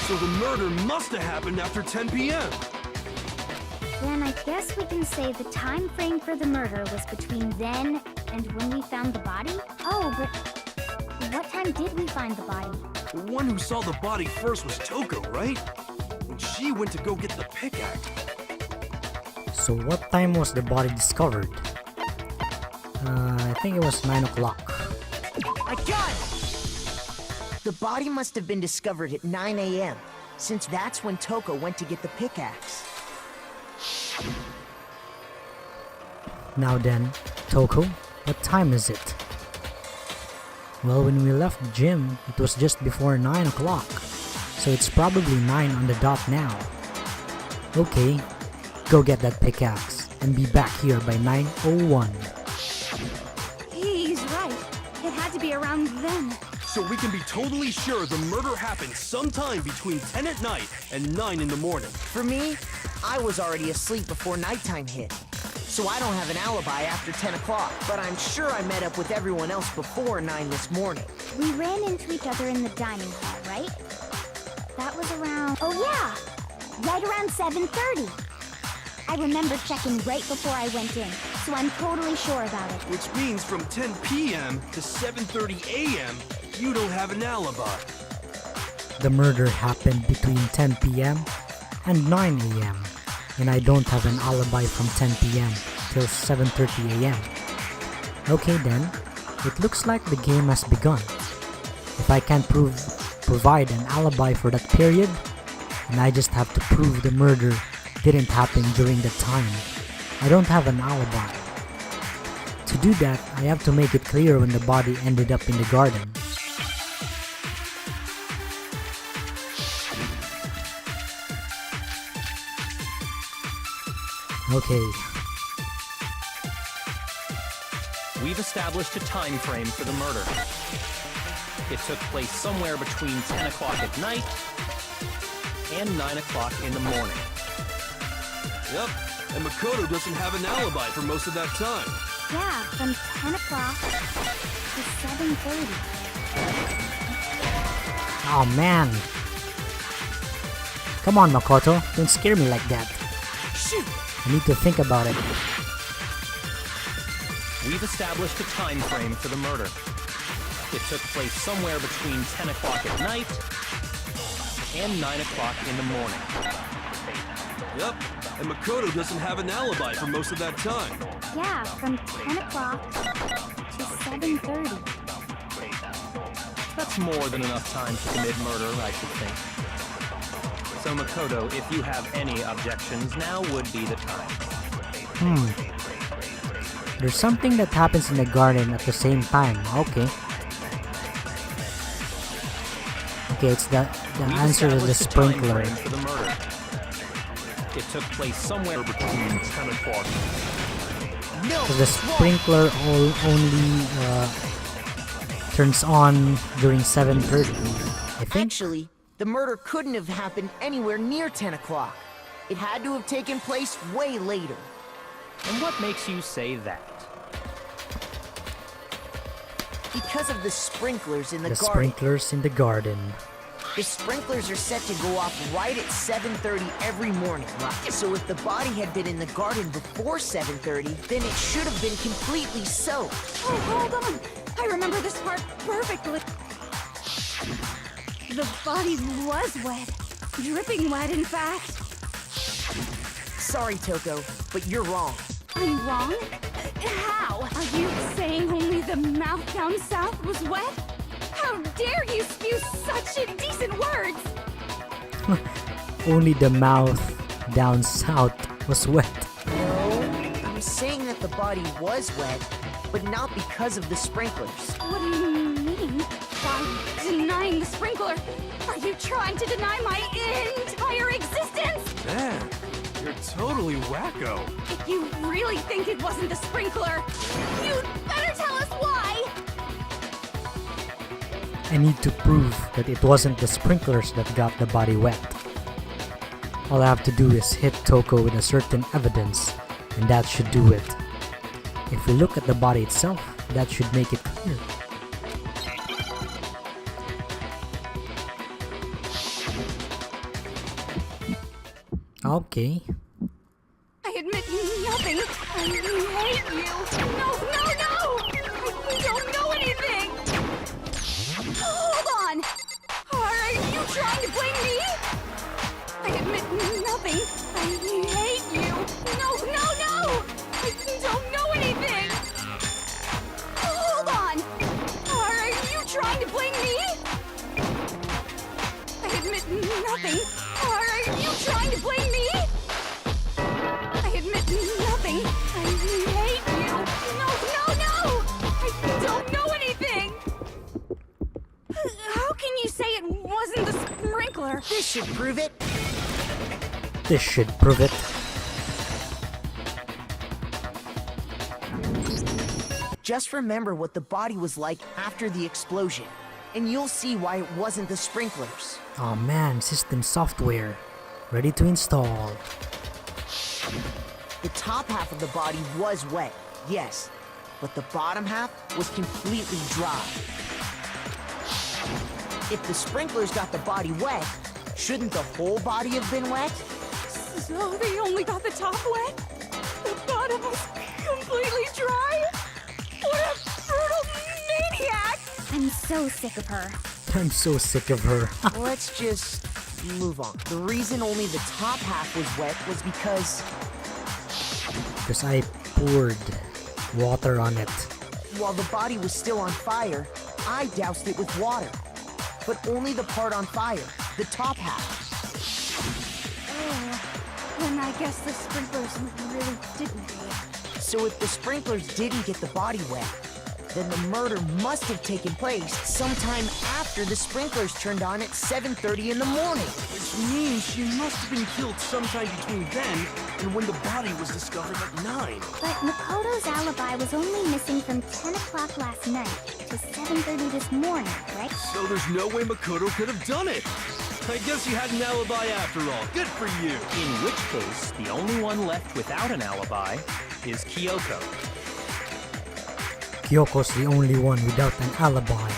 So the murder must have happened after 10 p.m. Then I guess we can say the time frame for the murder was between then and when we found the body? Oh, but what time did we find the body? The one who saw the body first was Toko, right? And she went to go get the pickaxe. So what time was the body discovered? I think it was 9 o'clock. I got it! The body must have been discovered at 9 a.m., since that's when Toko went to get the pickaxe. Now then, Toko, what time is it? Well, when we left the gym, it was just before 9 o'clock, so it's probably 9 on the dot now. Okay, go get that pickaxe and be back here by 9:01. He's right. It had to be around then. So we can be totally sure the murder happened sometime between 10 at night and 9 in the morning. For me, I was already asleep before nighttime hit, so I don't have an alibi after 10 o'clock, but I'm sure I met up with everyone else before 9 this morning. We ran into each other in the dining hall, right? That was around... Oh yeah! Right around 7:30. I remember checking right before I went in, so I'm totally sure about it. Which means from 10 p.m. to 7:30 a.m., you don't have an alibi. The murder happened between 10 p.m. and 9 a.m. and I don't have an alibi from 10 p.m. till 7:30 a.m. Okay then, it looks like the game has begun. If I can't provide an alibi for that period, then I just have to prove the murder didn't happen during that time. I don't have an alibi. To do that, I have to make it clear when the body ended up in the garden. Okay, We've established a time frame for the murder. It took place somewhere between 10 o'clock at night and 9 o'clock in the morning. Yep, and Makoto doesn't have an alibi for most of that time. Yeah, from 10 o'clock to 7:30. oh man. Come on Makoto, don't scare me like that. Shoot! I need to think about it. We've established a time frame for the murder. It took place somewhere between 10 o'clock at night and 9 o'clock in the morning. Yep, and Makoto doesn't have an alibi for most of that time. Yeah, from 10 o'clock to 7:30. That's more than enough time to commit murder, I should think. So Makoto, if you have any objections, now would be the time. There's something that happens in the garden at the same time. Okay. Okay, it's the We've answer is the established a time sprinkler. frame for the murder. It took place somewhere between 10 o'clock. No! Because the sprinkler only turns on during 7:30. I think. Actually, the murder couldn't have happened anywhere near 10 o'clock. It had to have taken place way later. And what makes you say that? Because of the sprinklers in the The garden. sprinklers in the garden. The sprinklers are set to go off right at 7:30 every morning. So if the body had been in the garden before 7:30, then it should have been completely soaked. Oh, hold on! I remember this part perfectly. The body was wet. Dripping wet, in fact. Sorry, Toko, but you're wrong. I'm wrong? How? Are you saying only the mouth down south was wet? How dare you spew such indecent words! Only the mouth down south was wet. No, I'm saying that the body was wet, but not because of the sprinklers. What do you mean? By denying the sprinkler? Are you trying to deny my entire existence? Man, you're totally wacko. If you really think it wasn't the sprinkler, you'd better tell us why! I need to prove that it wasn't the sprinklers that got the body wet. All I have to do is hit Toko with a certain evidence, and that should do it. If we look at the body itself, that should make it clear. Okay. I admit nothing. I hate you. No, no, no! I don't know anything! Hold on! Are you trying to blame me? I admit nothing. I hate you. No, no, no! I don't know anything! Hold on! Are you trying to blame me? I admit nothing. Are you trying to blame me? I admit nothing. I hate you. No, no, no! I don't know anything! How can you say it wasn't the sprinkler? This should prove it. This should prove it. Just remember what the body was like after the explosion, and you'll see why it wasn't the sprinklers. Oh man, system software. Ready to install. The top half of the body was wet, yes, but the bottom half was completely dry. If the sprinklers got the body wet, shouldn't the whole body have been wet? So they only got the top wet? The bottom was completely dry? What a brutal maniac! I'm so sick of her. I'm so sick of her. Let's just move on. The reason only the top half was wet was because Because I poured water on it. while the body was still on fire, I doused it with water. But only the part on fire, the top half. Oh, then I guess the sprinklers really didn't do it. So if the sprinklers didn't get the body wet, then the murder must have taken place sometime after the sprinklers turned on at 7:30 in the morning. Which means she must have been killed sometime between then and when the body was discovered at 9. But Makoto's alibi was only missing from 10 o'clock last night to 7:30 this morning, right? So there's no way Makoto could have done it. I guess you had an alibi after all. Good for you. In which case, the only one left without an alibi is Kyoko. Kyoko's the only one without an alibi.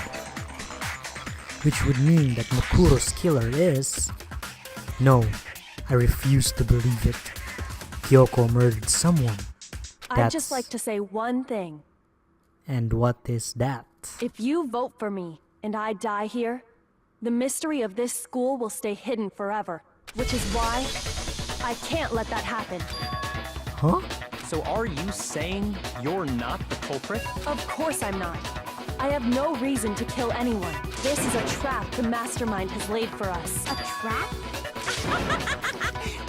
Which would mean that Makoto's killer is... No, I refuse to believe it. Kyoko murdered someone. I'd just like to say one thing. And what is that? If you vote for me and I die here, the mystery of this school will stay hidden forever. Which is why I can't let that happen. Huh? So are you saying you're not the culprit? Of course I'm not. I have no reason to kill anyone. This is a trap the mastermind has laid for us. A trap?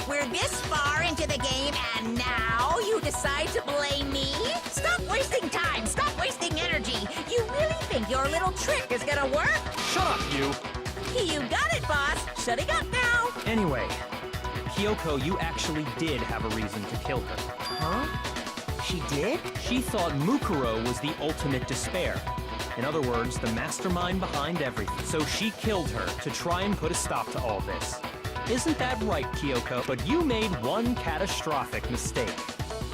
We're this far into the game and now you decide to blame me? Stop wasting time! Stop wasting energy! You really think your little trick is gonna work? Shut up, you! You got it, boss! Shutting up now! Anyway, Kyoko, you actually did have a reason to kill her. Huh? She did? She thought Mukuro was the ultimate despair. In other words, the mastermind behind everything. So she killed her to try and put a stop to all this. Isn't that right, Kyoko? But you made one catastrophic mistake.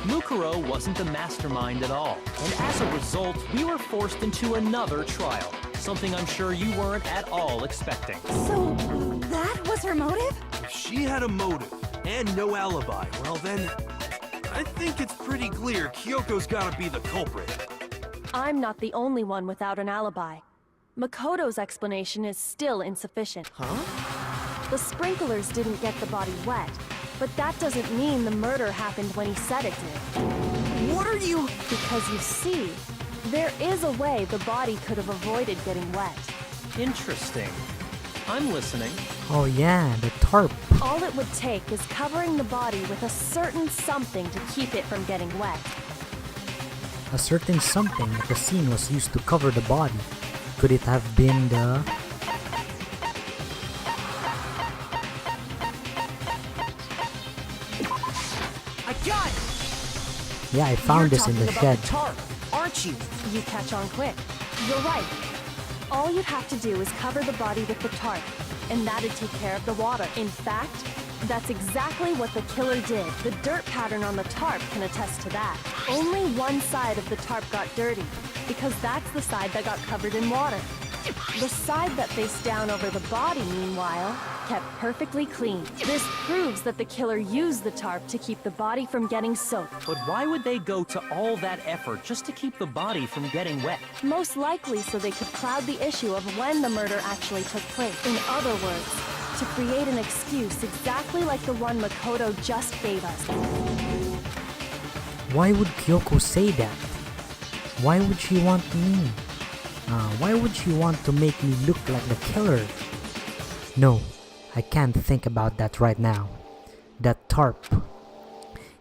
Mukuro wasn't the mastermind at all. And as a result, we were forced into another trial. Something I'm sure you weren't at all expecting. So, that was her motive? If she had a motive and no alibi, well then, I think it's pretty clear Kyoko's gotta be the culprit. I'm not the only one without an alibi. Makoto's explanation is still insufficient. Huh? The sprinklers didn't get the body wet, but that doesn't mean the murder happened when he said it did. What are you... Because you see, there is a way the body could have avoided getting wet. Interesting. I'm listening. Oh yeah, the tarp. All it would take is covering the body with a certain something to keep it from getting wet. A certain something at the scene was used to cover the body. Could it have been the... I got it! Yeah, I found this in the shed. Tarp, aren't you? You catch on quick. You're right. All you'd have to do is cover the body with the tarp, and that'd take care of the water. In fact, that's exactly what the killer did. The dirt pattern on the tarp can attest to that. Only one side of the tarp got dirty, because that's the side that got covered in water. The side that faced down over the body, meanwhile, kept perfectly clean. This proves that the killer used the tarp to keep the body from getting soaked. But why would they go to all that effort just to keep the body from getting wet? Most likely so they could cloud the issue of when the murder actually took place. In other words, to create an excuse exactly like the one Makoto just gave us. Why would Kyoko say that? Why would she want me? Why would she want to make me look like the killer? No, I can't think about that right now. That tarp.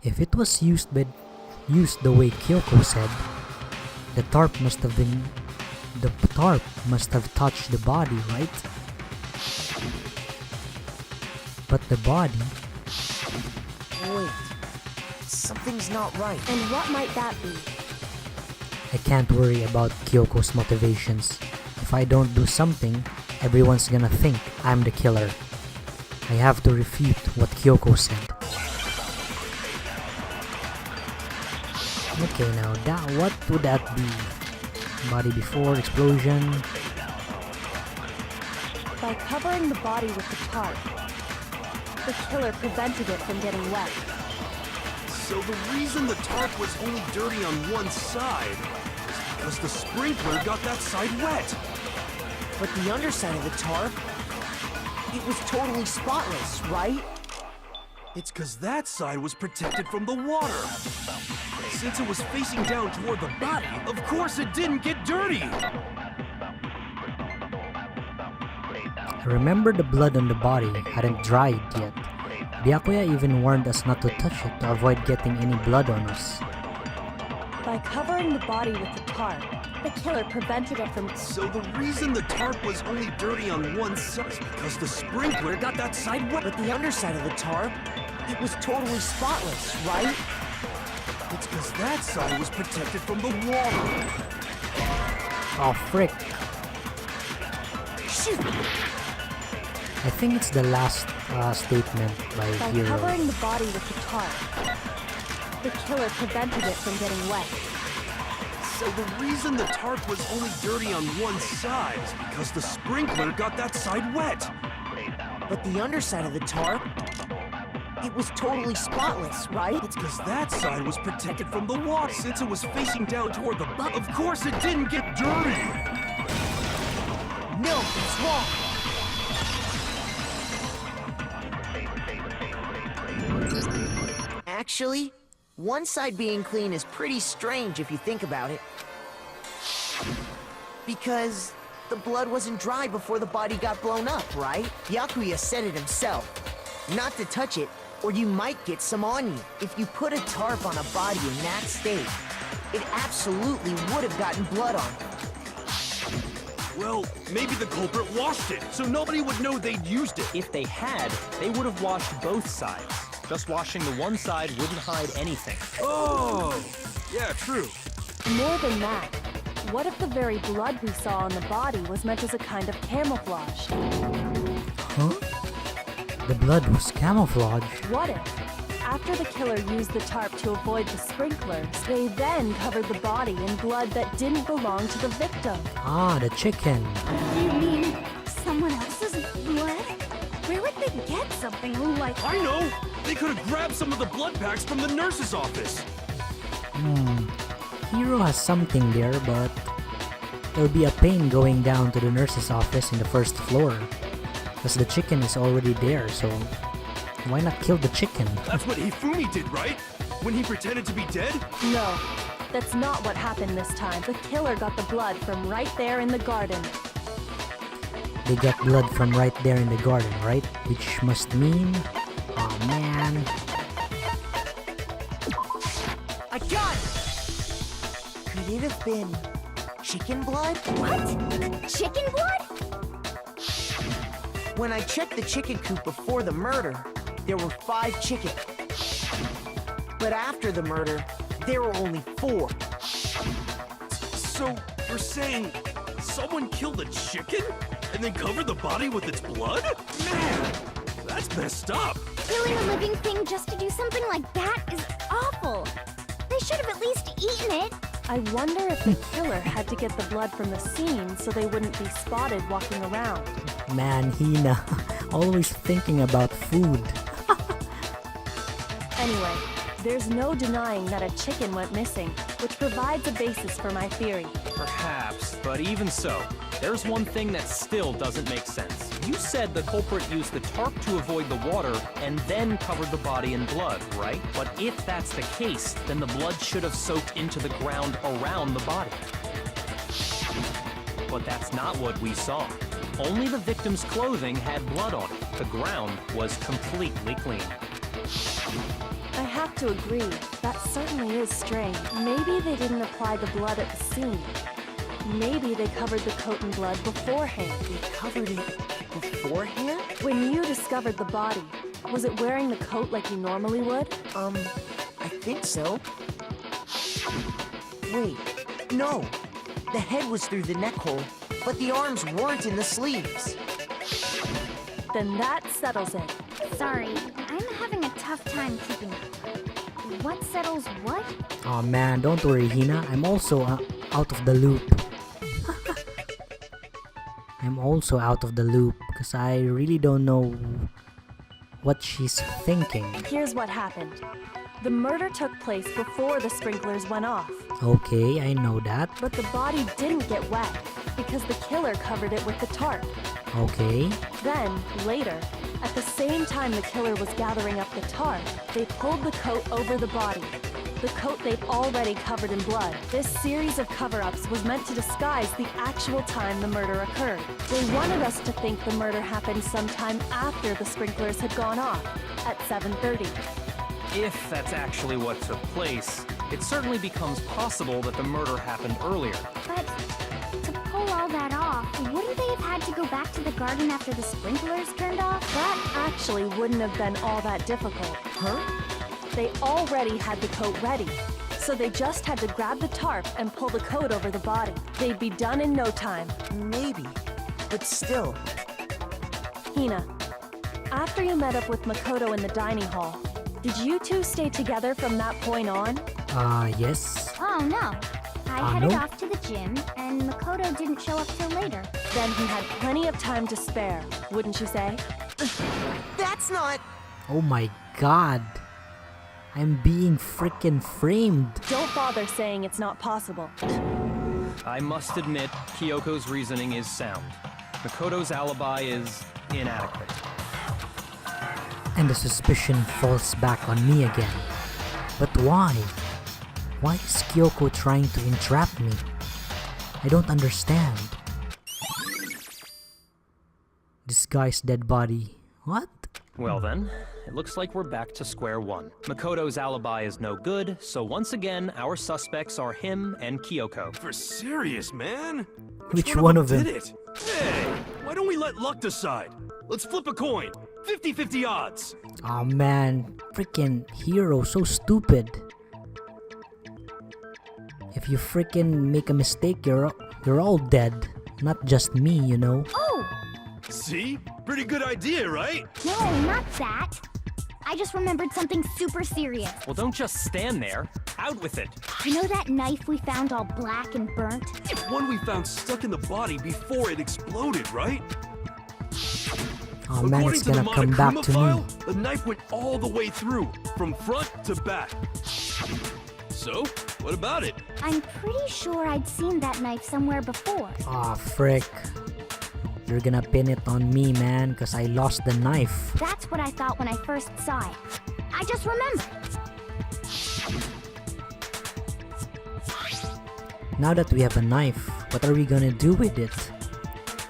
If it was used the way Kyoko said, the tarp must have touched the body, right? But the body... Wait, something's not right. And what might that be? I can't worry about Kyoko's motivations. If I don't do something, everyone's gonna think I'm the killer. I have to refute what Kyoko said. Okay, now what would that be? Body before explosion. By covering the body with the tarp, the killer prevented it from getting wet. So the reason the tarp was only dirty on one side is because the sprinkler got that side wet. But the underside of the tarp, it was totally spotless, right? It's because that side was protected from the water. Since it was facing down toward the body, of course it didn't get dirty. I remember the blood on the body hadn't dried yet. Byakuya even warned us not to touch it to avoid getting any blood on us. By covering the body with the tarp, the killer prevented it from... So the reason the tarp was only dirty on one side is because the sprinkler got that side wet. But the underside of the tarp, it was totally spotless, right? It's because that side was protected from the water. Oh frick. Shoot! I think it's the last statement by Hiro. Covering the body with the tarp, the killer prevented it from getting wet. So the reason the tarp was only dirty on one side is because the sprinkler got that side wet. But the underside of the tarp, it was totally spotless, right? It's because that side was protected from the water. Since it was facing down toward the bottom, of course it didn't get dirty. No, it's wrong. Actually, one side being clean is pretty strange if you think about it. Because the blood wasn't dry before the body got blown up, right? Byakuya said it himself. Not to touch it, or you might get some on you. If you put a tarp on a body in that state, it absolutely would have gotten blood on it. Well, maybe the culprit washed it, so nobody would know they'd used it. If they had, they would have washed both sides. Just washing the one side wouldn't hide anything. Oh, yeah, true. More than that, what if the very blood we saw on the body was meant as a kind of camouflage? Huh? The blood was camouflage. What if, after the killer used the tarp to avoid the sprinklers, they then covered the body in blood that didn't belong to the victim? Ah, the chicken. You mean someone else's blood? Where would they get something like... I know! They could have grabbed some of the blood packs from the nurse's office. Hiro has something there, but it'll be a pain going down to the nurse's office in the first floor. Because the chicken is already there, so why not kill the chicken? That's what Hifumi did, right? When he pretended to be dead? No, that's not what happened this time. The killer got the blood from right there in the garden. They got blood from right there in the garden, right? Which must mean... Oh man... I got it! Could it have been chicken blood? What? Chicken blood? When I checked the chicken coop before the murder, there were 5 chickens. But after the murder, there were only 4. So, you're saying someone killed a chicken and then covered the body with its blood? Man, that's messed up. Killing a living thing just to do something like that is awful. They should have at least eaten it. I wonder if the killer had to get the blood from the scene so they wouldn't be spotted walking around. Man, Hina, always thinking about food. Anyway, there's no denying that a chicken went missing, which provides a basis for my theory. Perhaps, but even so, there's one thing that still doesn't make sense. You said the culprit used the tarp to avoid the water and then covered the body in blood, right? But if that's the case, then the blood should have soaked into the ground around the body. But that's not what we saw. Only the victim's clothing had blood on it. The ground was completely clean. I have to agree, that certainly is strange. Maybe they didn't apply the blood at the scene. Maybe they covered the coat in blood beforehand. They covered it beforehand? When you discovered the body, was it wearing the coat like you normally would? I think so. Wait, no. The head was through the neck hole, but the arms weren't in the sleeves. Then that settles it. Sorry, I'm having a tough time keeping up. What settles what? Oh man, don't worry, Hina. I'm also out of the loop. I'm also out of the loop because I really don't know what she's thinking. Here's what happened. The murder took place before the sprinklers went off. Okay, I know that. But the body didn't get wet because the killer covered it with the tarp. Okay. Then, later, at the same time the killer was gathering up the tarp, they pulled the coat over the body. The coat they'd already covered in blood. This series of cover-ups was meant to disguise the actual time the murder occurred. They wanted us to think the murder happened sometime after the sprinklers had gone off, at 7:30. If that's actually what took place, it certainly becomes possible that the murder happened earlier. But to pull all that off, wouldn't they have had to go back to the garden after the sprinklers turned off? That actually wouldn't have been all that difficult. Huh? They already had the coat ready, so they just had to grab the tarp and pull the coat over the body. They'd be done in no time. Maybe, but still. Hina, after you met up with Makoto in the dining hall, did you two stay together from that point on? Yes. Oh no. I headed no? off to the gym, and Makoto didn't show up till later. Then he had plenty of time to spare, wouldn't you say? That's not... Oh my god. I'm being freaking framed. Don't bother saying it's not possible. I must admit, Kyoko's reasoning is sound. Makoto's alibi is inadequate. And the suspicion falls back on me again. But why? Why is Kyoko trying to entrap me? I don't understand. This guy's dead body. What? Well then, it looks like we're back to square one. Makoto's alibi is no good, so once again, our suspects are him and Kyoko. For serious, man? Which one of did them? it? Hey, why don't we let luck decide? Let's flip a coin. 50-50 odds. Aw man, freaking hero, so stupid. If you freaking make a mistake, you're all dead. Not just me, you know. Oh! See? Pretty good idea, right? No, not that. I just remembered something super serious. Well, don't just stand there. Out with it. You know that knife we found all black and burnt? It's one we found stuck in the body before it exploded, right? Oh man, According it's to the gonna come back Monokuma to file, me. the knife went all the way through, from front to back. So, what about it? I'm pretty sure I'd seen that knife somewhere before. Aw, frick. You're gonna pin it on me, man, cause I lost the knife. That's what I thought when I first saw it. I just remembered. Now that we have a knife, what are we gonna do with it?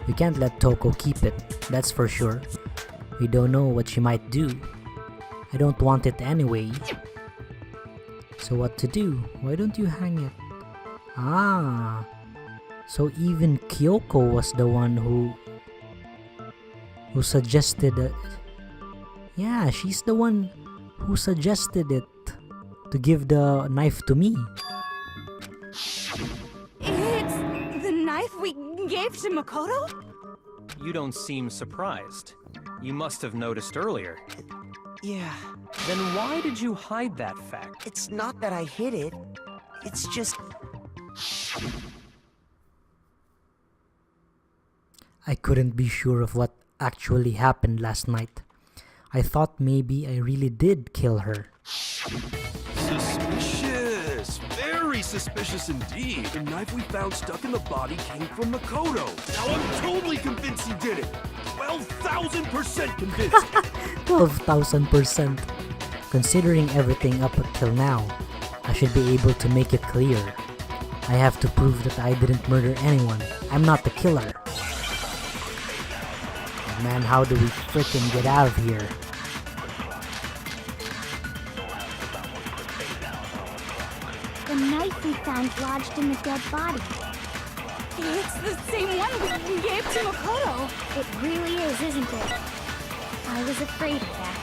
We can't let Toko keep it, that's for sure. We don't know what she might do. I don't want it anyway. So what to do? Why don't you hang it? Ah, so even Kyoko was the one who suggested it. Yeah, she's the one who suggested it to give the knife to me. It's the knife we gave to Makoto? You don't seem surprised. You must have noticed earlier. Yeah, Then why did you hide that fact? it's not that I hid it. It's just... I couldn't be sure of what actually happened last night. I thought maybe I really did kill her. Suspicious. Very suspicious indeed. The knife we found stuck in the body came from Makoto. Now I'm totally convinced he did it. 12,000% convinced. 12,000%. Considering everything up until now, I should be able to make it clear. I have to prove that I didn't murder anyone. I'm not the killer. Man, how do we freaking get out of here? The knife we found lodged in the dead body. It's the same one we gave to Makoto. It really is, isn't it? I was afraid of that.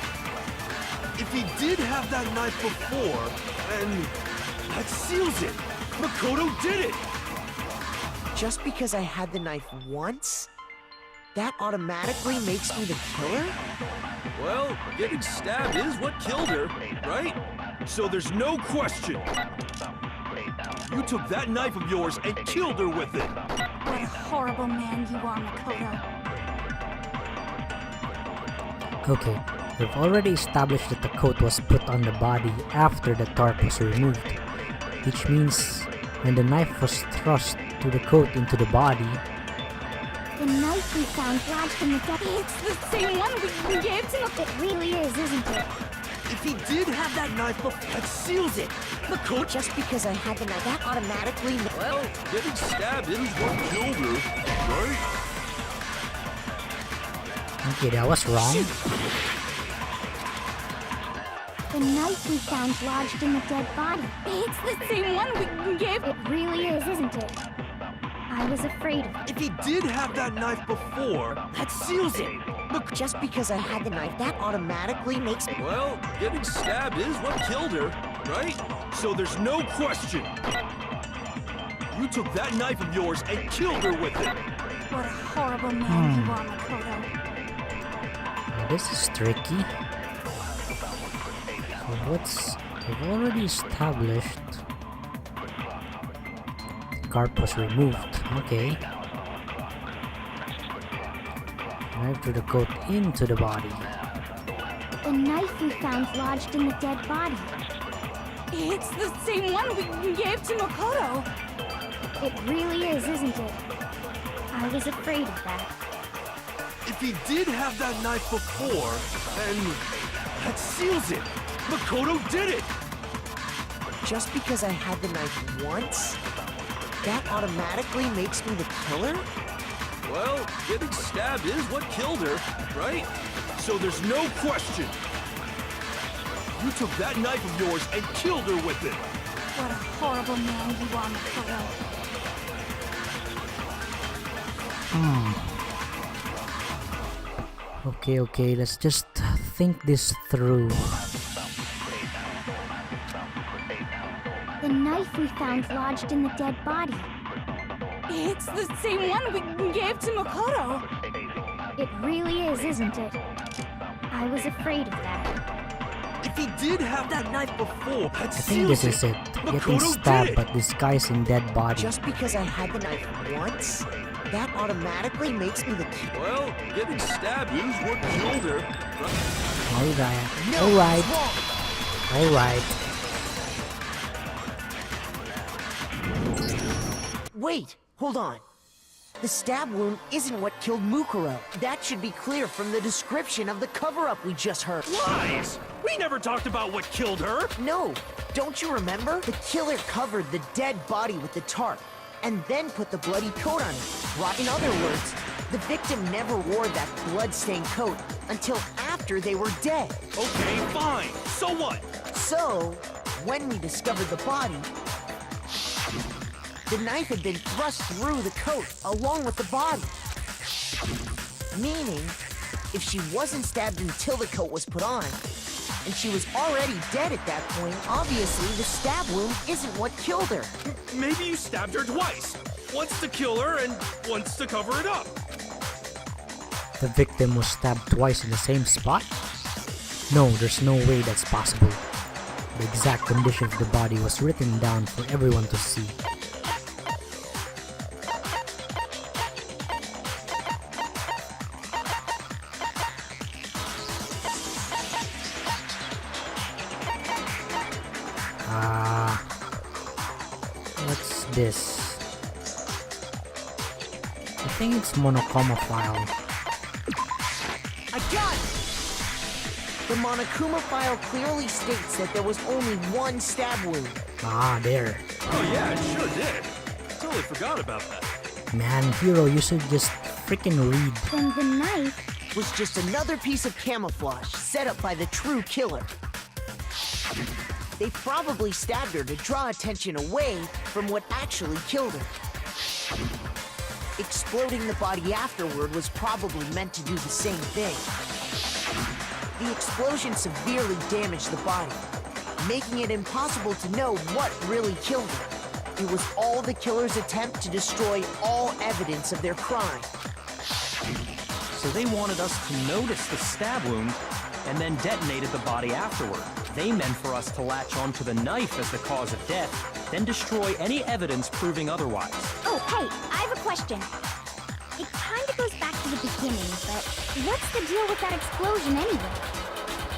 If he did have that knife before, then that seals it. Makoto did it. Just because I had the knife once, that automatically makes me the killer? Well, getting stabbed is what killed her, right? So there's no question. You took that knife of yours and killed her with it. What a horrible man you are, Makoto. Okay, we've already established that the coat was put on the body after the tarp was removed, which means when the knife was thrust through the coat into the body, The knife we found lodged in the dead. It's the same one we gave to Makoto. It really is, isn't it? If he did have that knife before, that seals it. Makoto. Just because I had the knife, that automatically... Well, getting stabbed is what killed her, right? okay, that was wrong. The knife we found lodged in the dead body. It's the same one we gave. It really is, isn't it? I was afraid of it. If he did have that knife before, that seals it. Just because I had the knife, that automatically makes me... Well, getting stabbed is what killed her, right? So there's no question. You took that knife of yours and killed her with it. What a horrible man you are, Makoto. This is tricky. So we've already established the carp was removed. Okay. Knife through the coat into the body. The knife we found lodged in the dead body. It's the same one we gave to Makoto. It really is, isn't it? I was afraid of that. If he did have that knife before, then that seals it. Makoto did it. Just because I had the knife once, that automatically makes me the killer? Well, getting stabbed is what killed her, right? So there's no question. You took that knife of yours and killed her with it. What a horrible man you are, Makoto. Okay, let's just think this through. The knife we found lodged in the dead body. It's the same one we gave to Makoto. It really is, isn't it? I was afraid of that. If he did have that knife before, that I think this is it. Getting stabbed but disguising dead body. Just because I had the knife once, that automatically makes me the killer. Well, getting stabbed is what killed her. Alright. Wait, hold on. The stab wound isn't what killed Mukuro. That should be clear from the description of the cover-up we just heard. Lies! We never talked about what killed her. No, don't you remember? The killer covered the dead body with the tarp and then put the bloody coat on it. Right? In other words, the victim never wore that blood-stained coat until after they were dead. Okay, fine. So what? So, when we discovered the body, the knife had been thrust through the coat along with the body. Meaning, if she wasn't stabbed until the coat was put on, and she was already dead at that point, obviously the stab wound isn't what killed her. Maybe you stabbed her twice. Once to kill her and once to cover it up. The victim was stabbed twice in the same spot? No, there's no way that's possible. The exact condition of the body was written down for everyone to see. What's this? I think it's Monokuma file. I got it! The Monokuma file clearly states that there was only one stab wound. Ah, there. Oh yeah, it sure did. Totally forgot about that. Man, Hero, you should just freaking read. Then the knife. Was just another piece of camouflage set up by the true killer. They probably stabbed her to draw attention away from what actually killed her. Exploding the body afterward was probably meant to do the same thing. The explosion severely damaged the body, making it impossible to know what really killed her. It was all the killer's attempt to destroy all evidence of their crime. So they wanted us to notice the stab wound and then detonated the body afterward. They meant for us to latch onto the knife as the cause of death, then destroy any evidence proving otherwise. Oh, hey, I have a question. It kind of goes back to the beginning, but what's the deal with that explosion anyway?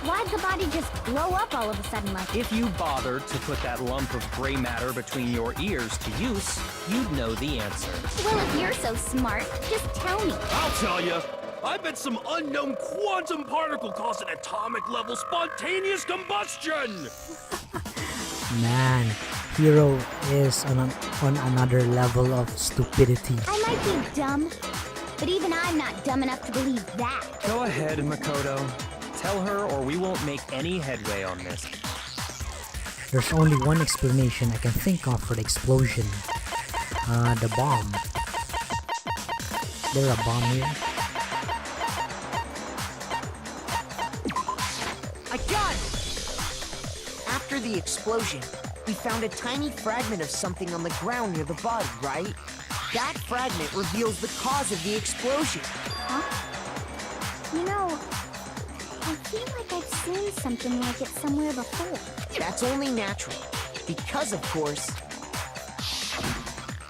Why'd the body just blow up all of a sudden like... If you bothered to put that lump of gray matter between your ears to use, you'd know the answer. Well, if you're so smart, just tell me. I'll tell you. I bet some unknown quantum particle caused an atomic level spontaneous combustion! Man, Hero is on another level of stupidity. I might be dumb, but even I'm not dumb enough to believe that. Go ahead, Makoto. Tell her or we won't make any headway on this. There's only one explanation I can think of for the explosion. The bomb. Is there a bomb here? I got it! After the explosion, we found a tiny fragment of something on the ground near the body, right? That fragment reveals the cause of the explosion. Huh? You know, I feel like I've seen something like it somewhere before. That's only natural, because of course,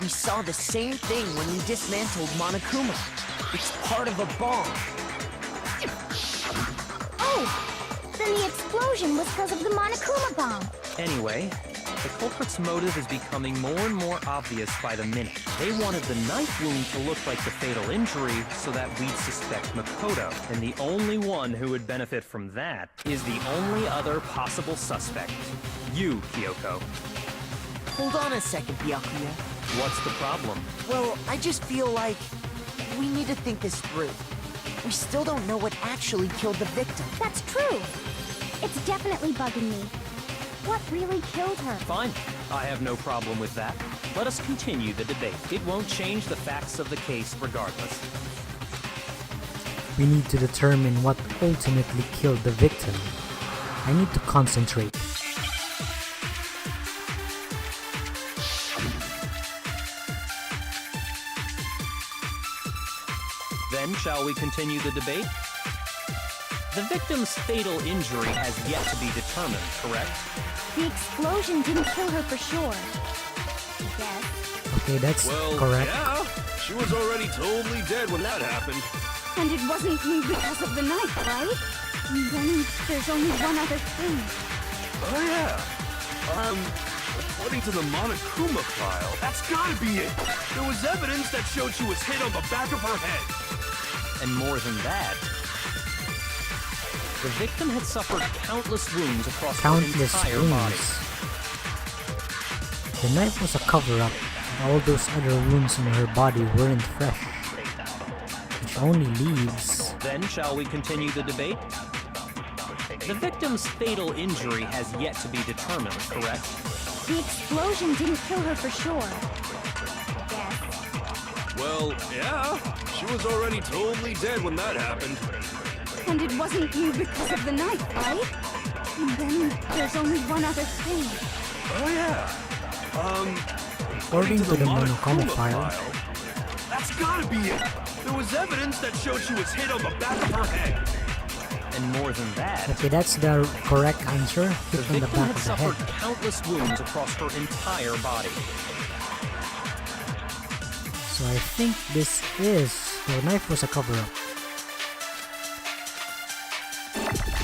we saw the same thing when we dismantled Monokuma. It's part of a bomb. Oh! Then the explosion was because of the Monokuma bomb. Anyway, the culprit's motive is becoming more and more obvious by the minute. They wanted the knife wound to look like the fatal injury so that we'd suspect Makoto. And the only one who would benefit from that is the only other possible suspect. You, Kyoko. Hold on a second, Byakuya. What's the problem? Well, I just feel like we need to think this through. We still don't know what actually killed the victim. That's true. It's definitely bugging me. What really killed her? Fine. I have no problem with that. Let us continue the debate. It won't change the facts of the case regardless. We need to determine what ultimately killed the victim. I need to concentrate. Then, shall we continue the debate? The victim's fatal injury has yet to be determined, correct? The explosion didn't kill her for sure. I guess. Okay, that's Well, correct. yeah. She was already totally dead when that happened. And it wasn't because of the knife, right? And then there's only one other thing. Oh yeah. According to the Monokuma file, that's gotta be it. There was evidence that showed she was hit on the back of her head. And more than that, the victim had suffered countless wounds across her Countless entire body. wounds. The knife was a cover-up, and all those other wounds in her body weren't fresh. Which only leaves... Then, shall we continue the debate? The victim's fatal injury has yet to be determined, correct? The explosion didn't kill her for sure. I guess. Well, yeah. She was already totally dead when that happened. And it wasn't because of the knife, right? And then there's only one other thing. Oh yeah. According to the Monokuma file, that's gotta be it. There was evidence that showed she was hit on the back of her head. And more than that, okay, that's the correct answer. the Hit on the victim back had of the suffered head. countless wounds across her entire body. So I think this is... The knife was a cover-up.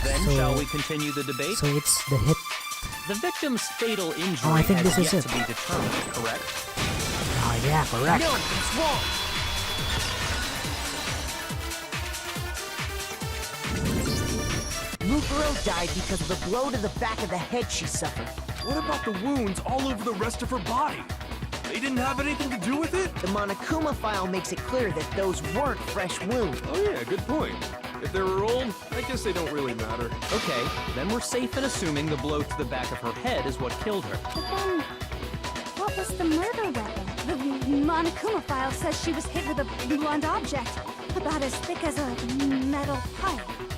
Then, So- shall we continue the debate? So it's the hit the victim's fatal injury Oh, I think has this is yet it. to be determined, correct? Oh yeah, correct. No, it's wrong. Mukuro died because of the blow to the back of the head she suffered. What about the wounds all over the rest of her body? They didn't have anything to do with it? The Monokuma file makes it clear that those weren't fresh wounds. Oh yeah, good point. If they were old, I guess they don't really matter. Okay, then we're safe in assuming the blow to the back of her head is what killed her. But then, what was the murder weapon? The Monokuma file says she was hit with a blunt object, about as thick as a metal pipe.